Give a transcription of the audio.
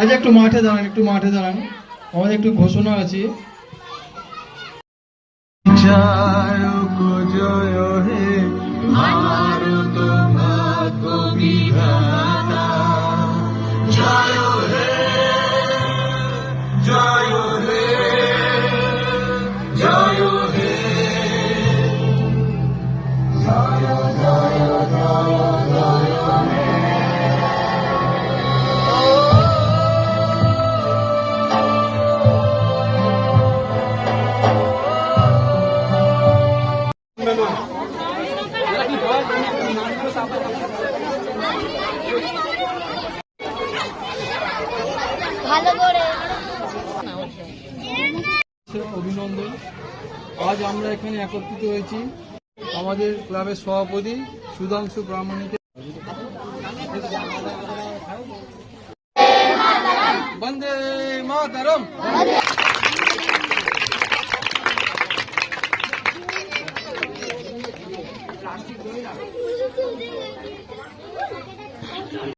আচ্ছা একটু মাঠে দাঁড়ান, আমাদের একটু ঘোষণা আছে। জয় জয় হে ভারত ভাগ্য বিধাতা, জয় হে জয় হে জয় হে জয় জয় জয় জয় হে। অভিনন্দন। আজ আমরা এখানে একত্রিত হয়েছি আমাদের ক্লাবের সভাপতি সুধাংশু ব্রাহ্মণীকে। বন্দে মাতরম।